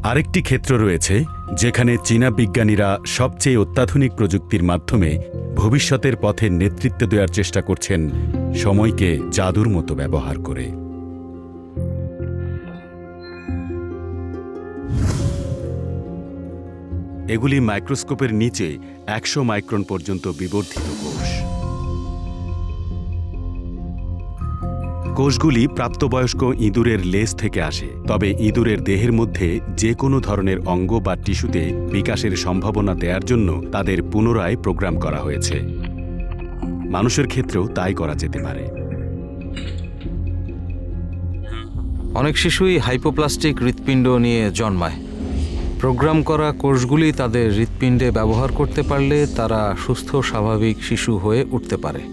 আরেকটি ক্ষেত্র রয়েছে যেখানে চীনা বিজ্ঞানীরা সবচেয়ে অত্যাধুনিক প্রযুক্তির মাধ্যমে ভবিষ্যতের পথে নেতৃত্ব দেওয়ার চেষ্টা করছেন, সময়কে জাদুর মতো ব্যবহার করে। এগুলি মাইক্রোস্কোপের নিচে 100 মাইক্রন পর্যন্ত বিবর্ধিত কোষ। কোষগুলি প্রাপ্তবয়স্ক ইঁদুরের লেজ থেকে আসে, তবে ইঁদুরের দেহের মধ্যে যে কোনো ধরনের অঙ্গ বা টিস্যুতে বিকাশের সম্ভাবনা দেওয়ার জন্য তাদের পুনরায় প্রোগ্রাম করা হয়েছে। মানুষের ক্ষেত্রেও তাই করা যেতে পারে। অনেক শিশুই হাইপোপ্লাস্টিক হৃৎপিণ্ড নিয়ে জন্মায়। প্রোগ্রাম করা কোষগুলি তাদের হৃৎপিণ্ডে ব্যবহার করতে পারলে তারা সুস্থ স্বাভাবিক শিশু হয়ে উঠতে পারে।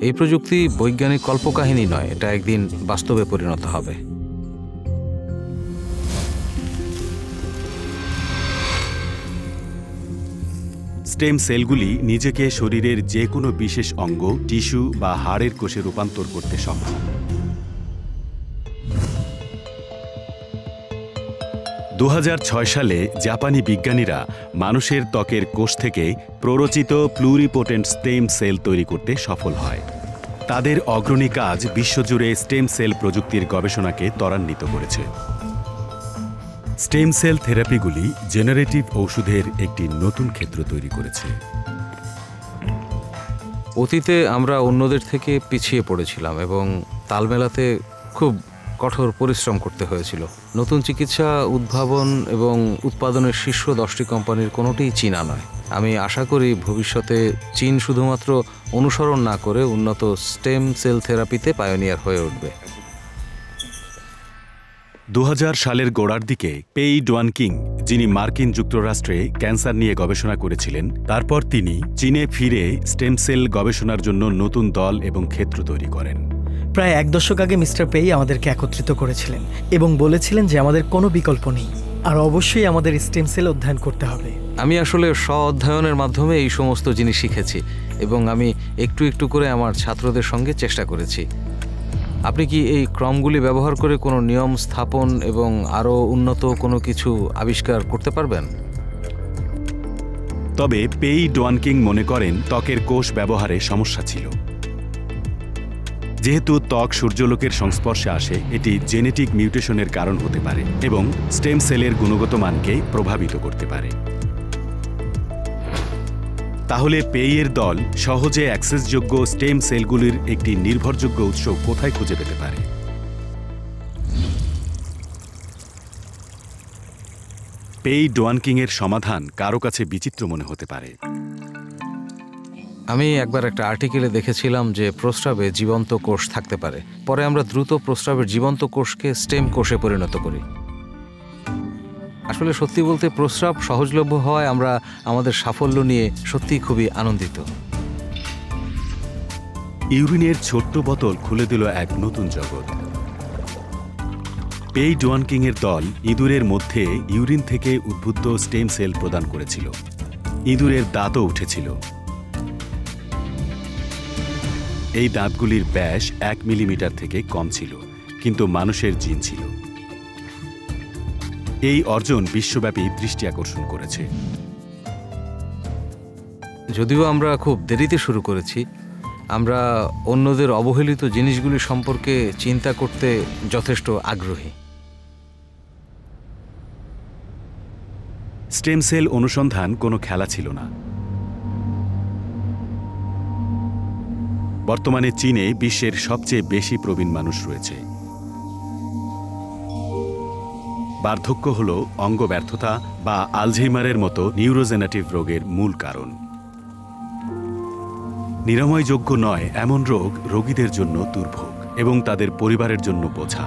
এই প্রযুক্তি বৈজ্ঞানিক কল্পকাহিনী নয়, এটা একদিন বাস্তবে পরিণত হবে। স্টেম সেলগুলি নিজেকে শরীরের যে কোনো বিশেষ অঙ্গ, টিস্যু বা হাড়ের কোষে রূপান্তর করতে সক্ষম। 2006 সালে জাপানি বিজ্ঞানীরা মানুষের ত্বকের কোষ থেকে প্ররোচিত প্লুরিপোটেন্ট স্টেম সেল তৈরি করতে সফল হয়। তাদের অগ্রণী কাজ বিশ্বজুড়ে স্টেম সেল প্রযুক্তির গবেষণাকে ত্বরান্বিত করেছে। স্টেম সেল থেরাপিগুলি জেনারেটিভ ঔষধের একটি নতুন ক্ষেত্র তৈরি করেছে। অতীতে আমরা অন্যদের থেকে পিছিয়ে পড়েছিলাম এবং তাল মেলাতে খুব কঠোর পরিশ্রম করতে হয়েছিল। নতুন চিকিৎসা উদ্ভাবন এবং উৎপাদনের শীর্ষ 10টি কোম্পানির কোনোটিই চীনা নয়। আমি আশা করি ভবিষ্যতে চীন শুধুমাত্র অনুসরণ না করে উন্নত স্টেম সেল থেরাপিতে পায়োনিয়ার হয়ে উঠবে। 2000 সালের গোড়ার দিকে পেই ডুয়ানকিং, যিনি মার্কিন যুক্তরাষ্ট্রে ক্যান্সার নিয়ে গবেষণা করেছিলেন, তারপর তিনি চীনে ফিরে স্টেম সেল গবেষণার জন্য নতুন দল এবং ক্ষেত্র তৈরি করেন। প্রায় 1 দশক আগে মিস্টার পেই আমাদেরকে একত্রিত করেছিলেন এবং বলেছিলেন যে আমাদের কোনো বিকল্প নেই, আর অবশ্যই আমাদের স্টেম সেল অধ্যয়ন করতে হবে। আমি আসলে স্ব-অধ্যয়নের মাধ্যমে এই সমস্ত জিনিস শিখেছি এবং আমি একটু একটু করে আমার ছাত্রদের সঙ্গে চেষ্টা করেছি। আপনি কি এই ক্রমগুলি ব্যবহার করে কোনো নিয়ম স্থাপন এবং আরও উন্নত কোনো কিছু আবিষ্কার করতে পারবেন? তবে পেই ডুয়ানকিং মনে করেন ত্বকের কোষ ব্যবহারে সমস্যা ছিল। যেহেতু ত্বক সূর্যালোকের সংস্পর্শে আসে, এটি জেনেটিক মিউটেশনের কারণ হতে পারে এবং স্টেম সেলের গুণগত মানকে প্রভাবিত করতে পারে। তাহলে পেইয়ের দল সহজে অ্যাক্সেসযোগ্য স্টেম সেলগুলির একটি নির্ভরযোগ্য উৎস কোথায় খুঁজে পেতে পারে? পেই ডুয়ানকিংয়ের সমাধান কারো কাছে বিচিত্র মনে হতে পারে। আমি একবার একটা আর্টিকেলে দেখেছিলাম যে প্রস্রাবে জীবন্ত কোষ থাকতে পারে। পরে আমরা দ্রুত প্রস্রাবের জীবন্ত কোষকে স্টেম কোষে পরিণত করি। আসলে সত্যি বলতে প্রস্রাব সহজলভ্য হওয়ায় আমরা আমাদের সাফল্য নিয়ে সত্যিই খুবই আনন্দিত। ইউরিনের ছোট্ট বোতল খুলে দিল এক নতুন জগৎ। পেই ডুয়ানকিংয়ের দল ইঁদুরের মধ্যে ইউরিন থেকে উদ্ভূত স্টেম সেল প্রদান করেছিল। ইঁদুরের দাঁতও উঠেছিল। এই দাঁতগুলির ব্যাস 1 মিলিমিটার থেকে কম ছিল, কিন্তু মানুষের জিন ছিল। এই অর্জন বিশ্বব্যাপী দৃষ্টি আকর্ষণ করেছে। যদিও আমরা খুব দেরিতে শুরু করেছি, আমরা অন্যদের অবহেলিত জিনিসগুলি সম্পর্কে চিন্তা করতে যথেষ্ট আগ্রহী। স্টেম সেল অনুসন্ধান কোনো খেলা ছিল না। বর্তমানে চীনে বিশ্বের সবচেয়ে বেশি প্রবীণ মানুষ রয়েছে। বার্ধক্য হল অঙ্গ ব্যর্থতা বা আলঝেইমারের মতো নিউরোজেনারেটিভ রোগের মূল কারণ। নিরাময়যোগ্য নয় এমন রোগ রোগীদের জন্য দুর্ভোগ এবং তাদের পরিবারের জন্য বোঝা।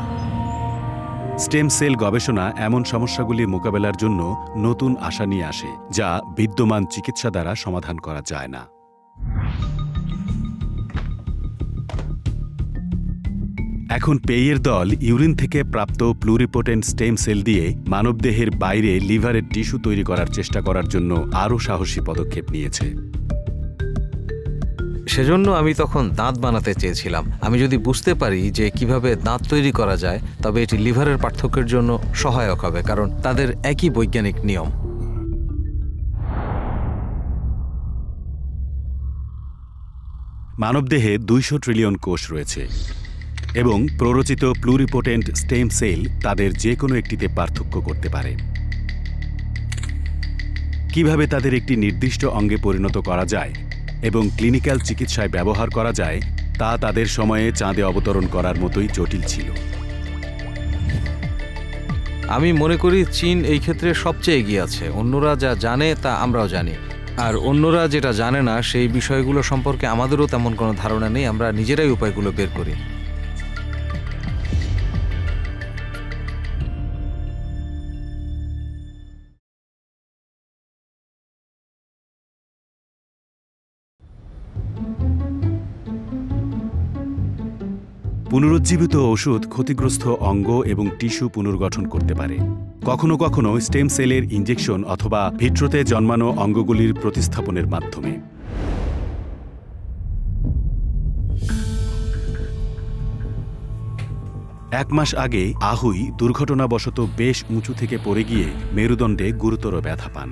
স্টেম সেল গবেষণা এমন সমস্যাগুলি মোকাবেলার জন্য নতুন আশা নিয়ে আসে, যা বিদ্যমান চিকিৎসা দ্বারা সমাধান করা যায় না। এখন পেইয়ের দল ইউরিন থেকে প্রাপ্ত প্লুরিপোটেন্ট স্টেম সেল দিয়ে মানবদেহের বাইরে লিভারের টিস্যু তৈরি করার চেষ্টা করার জন্য আরও সাহসী পদক্ষেপ নিয়েছে। সেজন্য আমি তখন দাঁত বানাতে চেয়েছিলাম। আমি যদি বুঝতে পারি যে কিভাবে দাঁত তৈরি করা যায়, তবে এটি লিভারের পার্থক্যের জন্য সহায়ক হবে, কারণ তাদের একই বৈজ্ঞানিক নিয়ম। মানবদেহে 200 ট্রিলিয়ন কোষ রয়েছে এবং প্ররোচিত প্লুরিপোটেন্ট স্টেম সেল তাদের যে কোনো একটিতে পার্থক্য করতে পারে। কিভাবে তাদের একটি নির্দিষ্ট অঙ্গে পরিণত করা যায় এবং ক্লিনিক্যাল চিকিৎসায় ব্যবহার করা যায় তা তাদের সময়ে চাঁদে অবতরণ করার মতোই জটিল ছিল। আমি মনে করি চীন এই ক্ষেত্রে সবচেয়ে এগিয়ে আছে। অন্যরা যা জানে তা আমরাও জানি, আর অন্যরা যেটা জানে না সেই বিষয়গুলো সম্পর্কে আমাদেরও তেমন কোনো ধারণা নেই। আমরা নিজেরাই উপায়গুলো বের করি। পুনরুজ্জীবিত ওষুধ ক্ষতিগ্রস্ত অঙ্গ এবং টিস্যু পুনর্গঠন করতে পারে। কখনো কখনো স্টেম সেলের ইনজেকশন অথবা ভিট্রোতে জন্মানো অঙ্গগুলির প্রতিস্থাপনের মাধ্যমে। এক মাস আগে আহুই দুর্ঘটনাবশত বেশ উঁচু থেকে পড়ে গিয়ে মেরুদণ্ডে গুরুতর ব্যথা পান।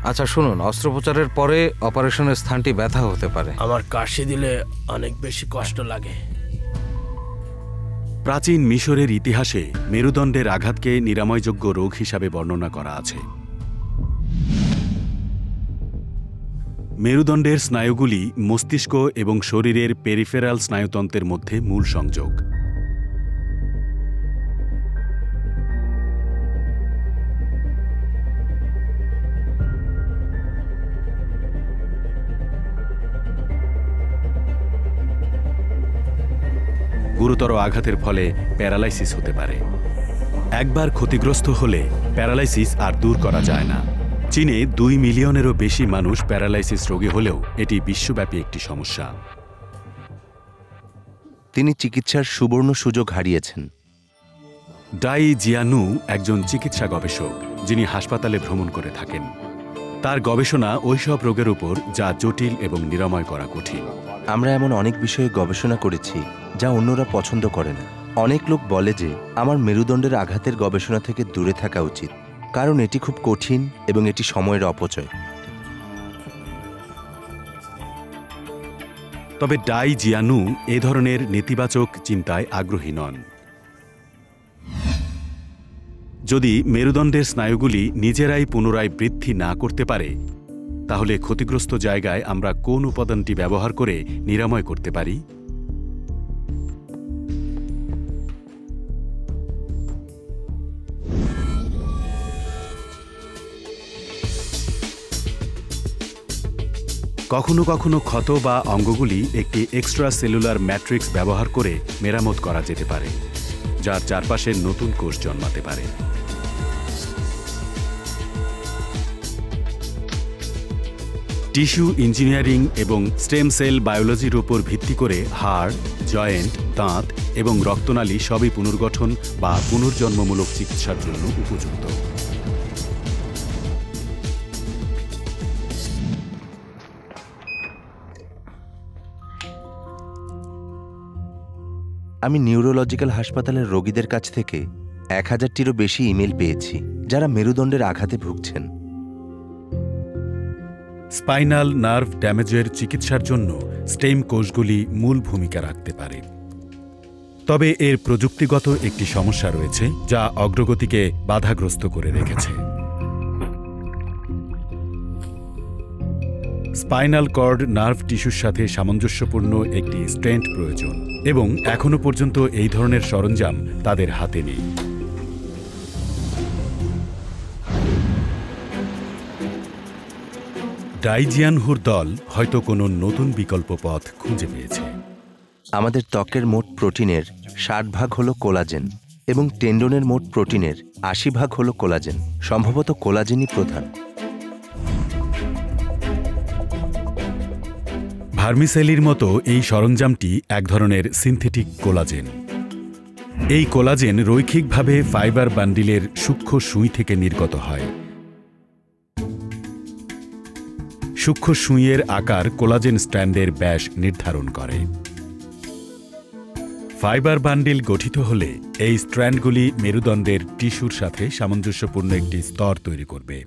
আচ্ছা শুনুন, অস্ত্রোপচারের পরে অপারেশনের স্থানটি ব্যথা হতে পারে। আমার কাশি দিলে অনেক বেশি কষ্ট লাগে। প্রাচীন মিশরের ইতিহাসে মেরুদণ্ডের আঘাতকে নিরাময়যোগ্য রোগ হিসাবে বর্ণনা করা আছে। মেরুদণ্ডের স্নায়ুগুলি মস্তিষ্ক এবং শরীরের পেরিফেরাল স্নায়ুতন্ত্রের মধ্যে মূল সংযোগ। গুরুতর আঘাতের ফলে প্যারালাইসিস হতে পারে। একবার ক্ষতিগ্রস্ত হলে প্যারালাইসিস আর দূর করা যায় না। চীনে 2 মিলিয়নেরও বেশি মানুষ প্যারালাইসিস রোগী হলেও এটি বিশ্বব্যাপী একটি সমস্যা। তিনি চিকিৎসার সুবর্ণ সুযোগ হারিয়েছেন। ডাই জিয়ানু একজন চিকিৎসা গবেষক যিনি হাসপাতালে ভ্রমণ করে থাকেন। তার গবেষণা ওইসব রোগের উপর যা জটিল এবং নিরাময় করা কঠিন। আমরা এমন অনেক বিষয়ে গবেষণা করেছি যা অন্যরা পছন্দ করে না। অনেক লোক বলে যে আমার মেরুদণ্ডের আঘাতের গবেষণা থেকে দূরে থাকা উচিত, কারণ এটি খুব কঠিন এবং এটি সময়ের অপচয়। তবে ডাই জিয়ানু এ ধরনের নেতিবাচক চিন্তায় আগ্রহী নন। যদি মেরুদণ্ডের স্নায়ুগুলি নিজেরাই পুনরায় বৃদ্ধি না করতে পারে, তাহলে ক্ষতিগ্রস্ত জায়গায় আমরা কোন উপাদানটি ব্যবহার করে নিরাময় করতে পারি? কখনো কখনো ক্ষত বা অঙ্গগুলি একটি এক্সট্রা সেলুলার ম্যাট্রিক্স ব্যবহার করে মেরামত করা যেতে পারে, যার চারপাশে নতুন কোষ জন্মাতে পারে। টিস্যু ইঞ্জিনিয়ারিং এবং স্টেম সেল বায়োলজির উপর ভিত্তি করে হাড়, জয়েন্ট, দাঁত এবং রক্তনালী সবই পুনর্গঠন বা পুনর্জন্মমূলক চিকিৎসার জন্য উপযুক্ত। আমি নিউরোলজিক্যাল হাসপাতালের রোগীদের কাছ থেকে 1000টিরও বেশি ইমেল পেয়েছি যারা মেরুদণ্ডের আঘাতে ভুগছেন। স্পাইনাল নার্ভ ড্যামেজের চিকিৎসার জন্য স্টেম কোষগুলি মূল ভূমিকা রাখতে পারে। তবে এর প্রযুক্তিগত একটি সমস্যা রয়েছে যা অগ্রগতিকে বাধাগ্রস্ত করে রেখেছে। স্পাইনাল কর্ড নার্ভ টিস্যুর সাথে সামঞ্জস্যপূর্ণ একটি স্টেন্ট প্রয়োজন এবং এখনো পর্যন্ত এই ধরনের সরঞ্জাম তাদের হাতে নেই। ডাই জিয়ানহুর দল হয়তো কোনো নতুন বিকল্প পথ খুঁজে পেয়েছে। আমাদের ত্বকের মোট প্রোটিনের 60% হল কোলাজেন এবং টেন্ডনের মোট প্রোটিনের 80% হল কোলাজেন। সম্ভবত কোলাজেনই প্রধান। ভার্মিসেলির মতো এই সরঞ্জামটি এক ধরনের সিনথেটিক কোলাজেন। এই কোলাজেন রৈখিকভাবে ফাইবার বান্ডিলের সূক্ষ্ম সুই থেকে নির্গত হয়। সূক্ষ্ম সুঁইয়ের আকার কোলাজেন স্ট্র্যান্ডের ব্যাস নির্ধারণ করে। ফাইবার বান্ডিল গঠিত হলে এই স্ট্র্যান্ডগুলি মেরুদণ্ডের টিস্যুর সাথে সামঞ্জস্যপূর্ণ একটি স্তর তৈরি করবে।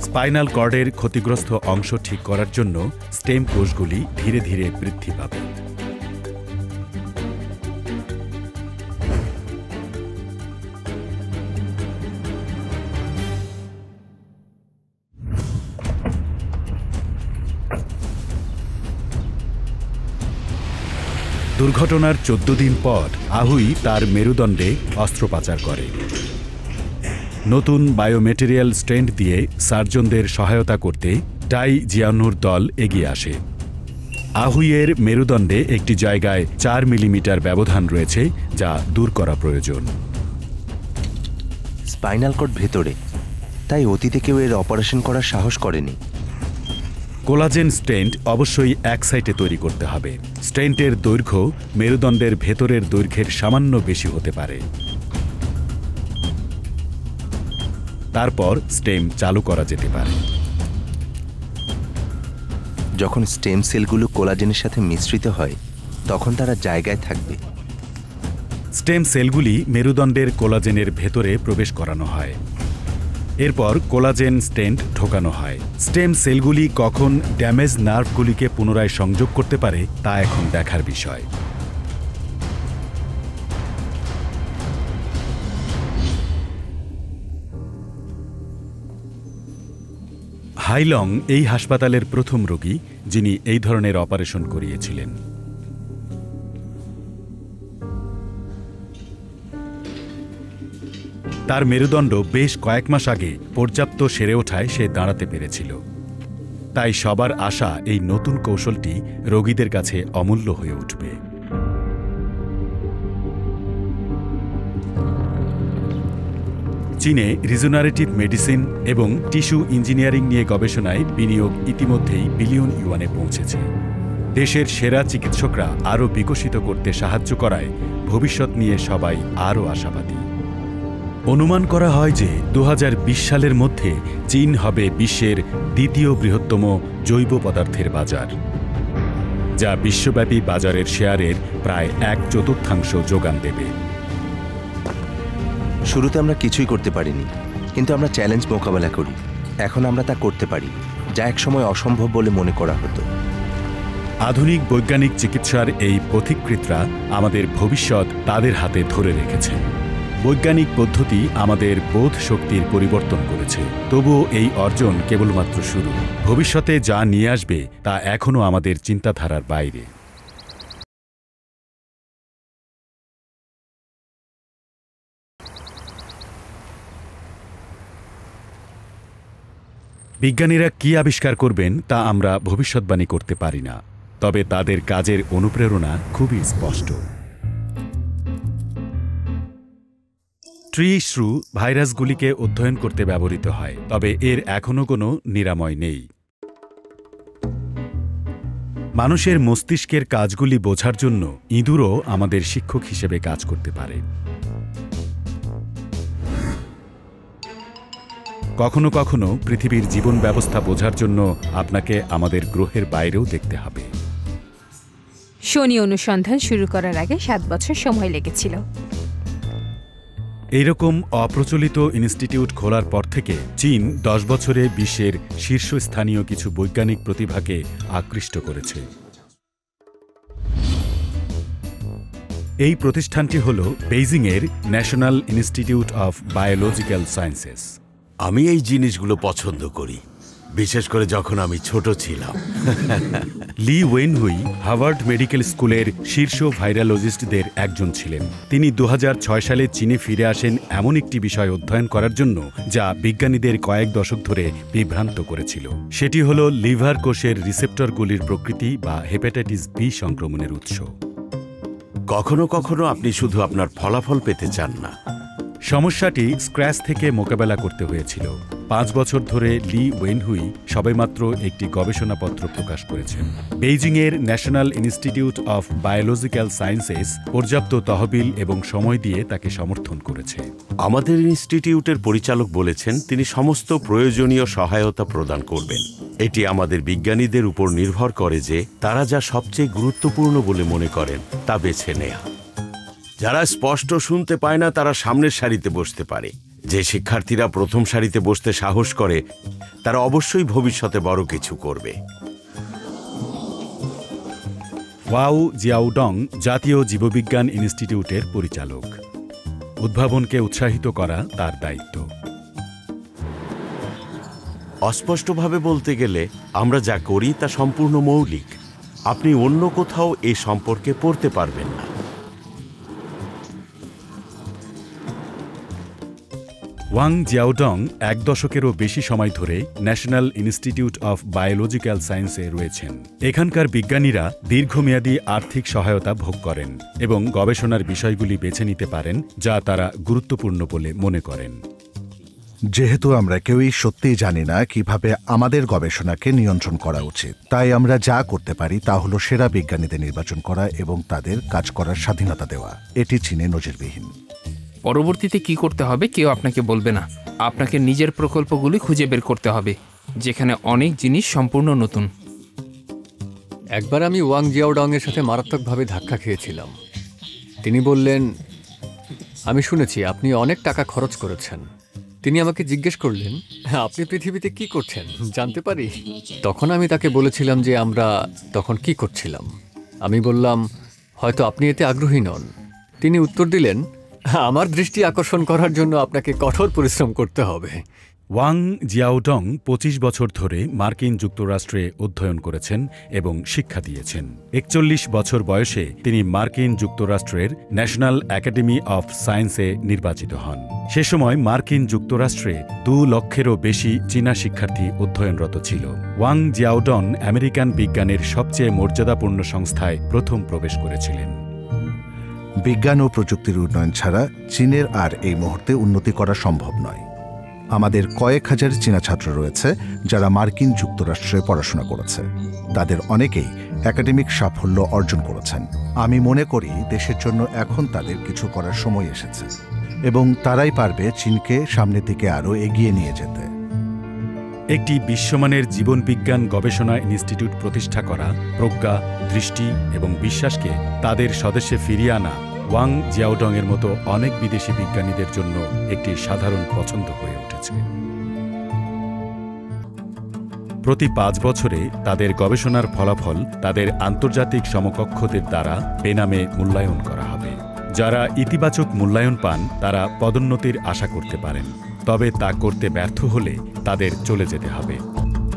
স্পাইনাল কর্ডের ক্ষতিগ্রস্ত অংশ ঠিক করার জন্য স্টেম কোষগুলি ধীরে ধীরে বৃদ্ধি পাবে। দুর্ঘটনার 14 দিন পর আহুই তার মেরুদণ্ডে অস্ত্রোপচার করে। নতুন বায়োমেটেরিয়াল স্টেন্ট দিয়ে সার্জনদের সহায়তা করতে টাই জিয়ানুর দল এগিয়ে আসে। আহুইয়ের মেরুদণ্ডে একটি জায়গায় 4 মিলিমিটার ব্যবধান রয়েছে, যা দূর করা প্রয়োজন। স্পাইনাল কর্ড ভেতরে, তাই অতীতে কেউ এর অপারেশন করার সাহস করেনি। কোলাজেন স্টেন্ট অবশ্যই এক সাইটে তৈরি করতে হবে। স্টেন্টের দৈর্ঘ্য মেরুদণ্ডের ভেতরের দৈর্ঘ্যের সামান্য বেশি হতে পারে। তারপর স্টেম চালু করা যেতে পারে। যখন স্টেম সেলগুলো কোলাজেনের সাথে মিশ্রিত হয়, তখন তারা জায়গায় থাকবে। স্টেম সেলগুলি মেরুদণ্ডের কোলাজেনের ভেতরে প্রবেশ করানো হয়। এরপর কোলাজেন স্টেন্ট ঢোকানো হয়। স্টেম সেলগুলি কখন ড্যামেজ নার্ভগুলিকে পুনরায় সংযোগ করতে পারে তা এখন দেখার বিষয়। হাইলং এই হাসপাতালের প্রথম রোগী যিনি এই ধরনের অপারেশন করিয়েছিলেন। তার মেরুদণ্ড বেশ কয়েক মাস আগে পর্যাপ্ত সেরে ওঠায় সে দাঁড়াতে পেরেছিল। তাই সবার আশা এই নতুন কৌশলটি রোগীদের কাছে অমূল্য হয়ে উঠবে। চীনে রিজেনারেটিভ মেডিসিন এবং টিস্যু ইঞ্জিনিয়ারিং নিয়ে গবেষণায় বিনিয়োগ ইতিমধ্যেই বিলিয়ন ইউয়ানে পৌঁছেছে। দেশের সেরা চিকিৎসকরা আরও বিকশিত করতে সাহায্য করায় ভবিষ্যৎ নিয়ে সবাই আরও আশাবাদী। অনুমান করা হয় যে 2020 সালের মধ্যে চীন হবে বিশ্বের দ্বিতীয় বৃহত্তম জৈব পদার্থের বাজার, যা বিশ্বব্যাপী বাজারের শেয়ারের প্রায় 1/4 যোগান দেবে। শুরুতে আমরা কিছুই করতে পারিনি, কিন্তু আমরা চ্যালেঞ্জ মোকাবেলা করি। এখন আমরা তা করতে পারি, যা একসময় অসম্ভব বলে মনে করা হতো। আধুনিক বৈজ্ঞানিক চিকিৎসার এই পথিকৃতরা আমাদের ভবিষ্যৎ তাদের হাতে ধরে রেখেছে। বৈজ্ঞানিক পদ্ধতি আমাদের বোধ শক্তির পরিবর্তন করেছে, তবুও এই অর্জন কেবলমাত্র শুরু। ভবিষ্যতে যা নিয়ে আসবে তা এখনও আমাদের চিন্তাধারার বাইরে। বিজ্ঞানীরা কি আবিষ্কার করবেন তা আমরা ভবিষ্যৎবাণী করতে পারি না, তবে তাদের কাজের অনুপ্রেরণা খুবই স্পষ্ট। ট্রি শ্রু ভাইরাসগুলিকে অধ্যয়ন করতে ব্যবহৃত হয়, তবে এর এখনও কোনো নিরাময় নেই। মানুষের মস্তিষ্কের কাজগুলি বোঝার জন্য ইঁদুরও আমাদের শিক্ষক হিসেবে কাজ করতে পারে। কখনো কখনো পৃথিবীর জীবন ব্যবস্থা বোঝার জন্য আপনাকে আমাদের গ্রহের বাইরেও দেখতে হবে। শনি অনুসন্ধান শুরু করার আগে 7 বছর সময় লেগেছিল। এইরকম অপ্রচলিত ইনস্টিটিউট খোলার পর থেকে চীন 10 বছরে বিশ্বের শীর্ষস্থানীয় কিছু বৈজ্ঞানিক প্রতিভাকে আকৃষ্ট করেছে। এই প্রতিষ্ঠানটি হল বেইজিংয়ের national institute of biological sciences. আমি এই জিনিসগুলো পছন্দ করি, বিশেষ করে যখন আমি ছোট ছিলাম। লি ওয়েনহুই হার্ভার্ড মেডিকেল স্কুলের শীর্ষ ভাইরালজিস্টদের একজন ছিলেন। তিনি 2006 সালে চীনে ফিরে আসেন এমন একটি বিষয় অধ্যয়ন করার জন্য যা বিজ্ঞানীদের কয়েক দশক ধরে বিভ্রান্ত করেছিল। সেটি হল লিভার কোষের রিসেপ্টরগুলির প্রকৃতি বা হেপাটাইটিস বি সংক্রমণের উৎস। কখনো কখনো আপনি শুধু আপনার ফলাফল পেতে চান না। সমস্যাটি স্ক্র্যাচ থেকে মোকাবেলা করতে হয়েছিল। 5 বছর ধরে লি ওয়েনহুই সবেমাত্র একটি গবেষণাপত্র প্রকাশ করেছেন। বেইজিংয়ের national institute of biological sciences পর্যাপ্ত তহবিল এবং সময় দিয়ে তাকে সমর্থন করেছে। আমাদের ইনস্টিটিউটের পরিচালক বলেছেন তিনি সমস্ত প্রয়োজনীয় সহায়তা প্রদান করবেন। এটি আমাদের বিজ্ঞানীদের উপর নির্ভর করে যে তারা যা সবচেয়ে গুরুত্বপূর্ণ বলে মনে করেন তা বেছে নেয়া। যারা স্পষ্ট শুনতে পায় না তারা সামনের সারিতে বসতে পারে। যে শিক্ষার্থীরা প্রথম সারিতে বসতে সাহস করে তারা অবশ্যই ভবিষ্যতে বড় কিছু করবে। ওয়াও জিয়াওডং জাতীয় জীববিজ্ঞান ইনস্টিটিউটের পরিচালক। উদ্ভাবনকে উৎসাহিত করা তার দায়িত্ব। অস্পষ্টভাবে বলতে গেলে আমরা যা করি তা সম্পূর্ণ মৌলিক। আপনি অন্য কোথাও এ সম্পর্কে পড়তে পারবেন না। ওয়াং জিয়াওডং 1 দশকেরও বেশি সময় ধরে ন্যাশনাল ইনস্টিটিউট অফ বায়োলজিক্যাল সায়েন্সে রয়েছেন। এখানকার বিজ্ঞানীরা দীর্ঘমেয়াদী আর্থিক সহায়তা ভোগ করেন এবং গবেষণার বিষয়গুলি বেছে নিতে পারেন যা তারা গুরুত্বপূর্ণ বলে মনে করেন। যেহেতু আমরা কেউই সত্যিই জানি না কিভাবে আমাদের গবেষণাকে নিয়ন্ত্রণ করা উচিত, তাই আমরা যা করতে পারি তা হলো সেরা বিজ্ঞানীদের নির্বাচন করা এবং তাদের কাজ করার স্বাধীনতা দেওয়া। এটি চীনে নজিরবিহীন। পরবর্তীতে কি করতে হবে কেউ আপনাকে বলবে না। আপনাকে নিজের প্রকল্পগুলি খুঁজে বের করতে হবে, যেখানে অনেক জিনিস সম্পূর্ণ নতুন। একবার আমি ওয়াং জিয়াওডংয়ের সাথে মারাত্মকভাবে ধাক্কা খেয়েছিলাম। তিনি বললেন, আমি শুনেছি আপনি অনেক টাকা খরচ করেছেন। তিনি আমাকে জিজ্ঞেস করলেন, আপনি পৃথিবীতে কি করছেন জানতে পারি? তখন আমি তাকে বলেছিলাম যে আমরা তখন কি করছিলাম। আমি বললাম, হয়তো আপনি এতে আগ্রহী নন। তিনি উত্তর দিলেন, আমার দৃষ্টি আকর্ষণ করার জন্য আপনাকে কঠোর পরিশ্রম করতে হবে। ওয়াং জিয়াওডং 25 বছর ধরে মার্কিন যুক্তরাষ্ট্রে অধ্যয়ন করেছেন এবং শিক্ষা দিয়েছেন। 41 বছর বয়সে তিনি মার্কিন যুক্তরাষ্ট্রের ন্যাশনাল একাডেমি অফ সায়েন্সে নির্বাচিত হন। সে সময় মার্কিন যুক্তরাষ্ট্রে 2 লক্ষেরও বেশি চীনা শিক্ষার্থী অধ্যয়নরত ছিল। ওয়াং জিয়াওডং আমেরিকান বিজ্ঞানের সবচেয়ে মর্যাদাপূর্ণ সংস্থায় প্রথম প্রবেশ করেছিলেন। বিজ্ঞান ও প্রযুক্তির উন্নয়ন ছাড়া চীনের আর এই মুহূর্তে উন্নতি করা সম্ভব নয়। আমাদের কয়েক হাজার চীনা ছাত্র রয়েছে যারা মার্কিন যুক্তরাষ্ট্রে পড়াশোনা করেছে। তাদের অনেকেই একাডেমিক সাফল্য অর্জন করেছেন। আমি মনে করি দেশের জন্য এখন তাদের কিছু করার সময় এসেছে এবং তারাই পারবে চীনকে সামনের দিকে আরও এগিয়ে নিয়ে যেতে। একটি বিশ্বমানের জীবনবিজ্ঞান গবেষণা ইনস্টিটিউট প্রতিষ্ঠা করা, প্রজ্ঞা, দৃষ্টি এবং বিশ্বাসকে তাদের স্বদেশে ফিরিয়ে আনা ওয়াং জিয়াওডংয়ের মতো অনেক বিদেশি বিজ্ঞানীদের জন্য একটি সাধারণ পছন্দ হয়ে উঠেছে। প্রতি 5 বছরে তাদের গবেষণার ফলাফল তাদের আন্তর্জাতিক সমকক্ষদের দ্বারা বেনামে মূল্যায়ন করা হবে। যারা ইতিবাচক মূল্যায়ন পান তারা পদোন্নতির আশা করতে পারেন, তবে তা করতে ব্যর্থ হলে তাদের চলে যেতে হবে।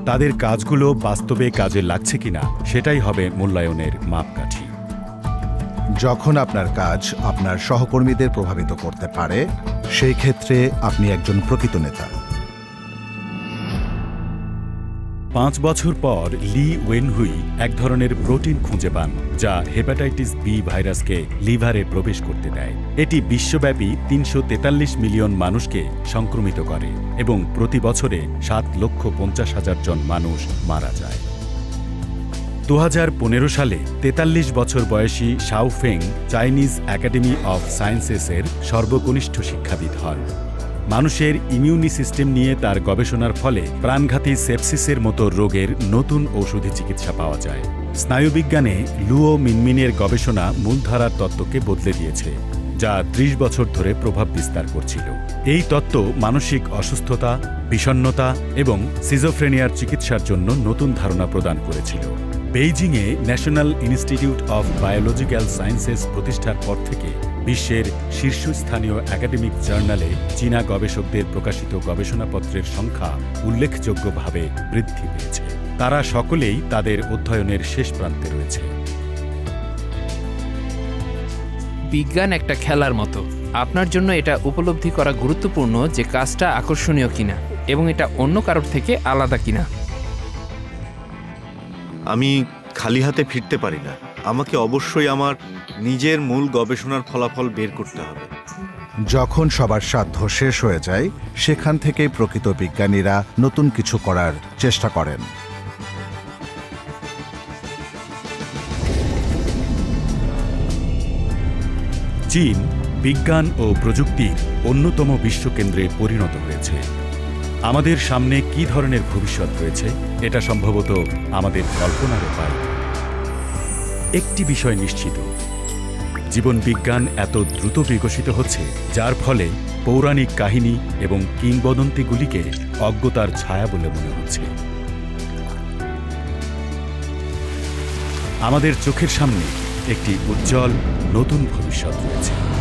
তাদের কাজগুলো বাস্তবে কাজে লাগছে কিনা সেটাই হবে মূল্যায়নের মাপকাঠি। যখন আপনার কাজ আপনার সহকর্মীদের প্রভাবিত করতে পারে, সেই ক্ষেত্রে আপনি একজন প্রকৃত নেতা। 5 বছর পর লি ওয়েনহুই এক ধরনের প্রোটিন খুঁজে পান যা হেপাটাইটিস বি ভাইরাসকে লিভারে প্রবেশ করতে দেয়। এটি বিশ্বব্যাপী 343 মিলিয়ন মানুষকে সংক্রমিত করে এবং প্রতি বছরে 7,50,000 জন মানুষ মারা যায়। 2015 সালে 43 বছর বয়সী শাও ফেং চাইনিজ একাডেমি অফ সায়েন্সেসের সর্বকনিষ্ঠ শিক্ষাবিদ হন। মানুষের ইমিউনি সিস্টেম নিয়ে তার গবেষণার ফলে প্রাণঘাতী সেপসিসের মতো রোগের নতুন ঔষধি চিকিৎসা পাওয়া যায়। স্নায়ুবিজ্ঞানে লুও মিনমিনের গবেষণা মূলধারার তত্ত্বকে বদলে দিয়েছে, যা 30 বছর ধরে প্রভাব বিস্তার করছিল। এই তত্ত্ব মানসিক অসুস্থতা, বিষণ্ণতা এবং সিজোফ্রেনিয়ার চিকিৎসার জন্য নতুন ধারণা প্রদান করেছিল। বেইজিংয়ে national institute of biological sciences প্রতিষ্ঠার পর থেকে বিশ্বের শীর্ষস্থানীয় একাডেমিক জার্নালে চীনা গবেষকদের প্রকাশিত গবেষণাপত্রের সংখ্যা উল্লেখযোগ্যভাবে বৃদ্ধি পেয়েছে। তারা সকলেই তাদের অধ্যয়নের শেষ প্রান্তে রয়েছে। বিজ্ঞান একটা খেলার মতো। আপনার জন্য এটা উপলব্ধি করা গুরুত্বপূর্ণ যে কাজটা আকর্ষণীয় কিনা এবং এটা অন্য কারোর থেকে আলাদা কিনা। আমি খালি হাতে ফিরতে পারি না। আমাকে অবশ্যই আমার নিজের মূল গবেষণার ফলাফল বের করতে হবে। যখন সবার সাধ্য শেষ হয়ে যায়, সেখান থেকেই প্রকৃত বিজ্ঞানীরা নতুন কিছু করার চেষ্টা করেন। চীন বিজ্ঞান ও প্রযুক্তির অন্যতম বিশ্বকেন্দ্রে পরিণত হয়েছে। আমাদের সামনে কি ধরনের ভবিষ্যৎ রয়েছে এটা সম্ভবত আমাদের কল্পনারও বাইরে। একটি বিষয় নিশ্চিত, জীবন বিজ্ঞান এত দ্রুত বিকশিত হচ্ছে যার ফলে পৌরাণিক কাহিনী এবং কিংবদন্তিগুলিকে অজ্ঞতার ছায়া বলে মনে হচ্ছে। আমাদের চোখের সামনে একটি উজ্জ্বল নতুন ভবিষ্যৎ রয়েছে।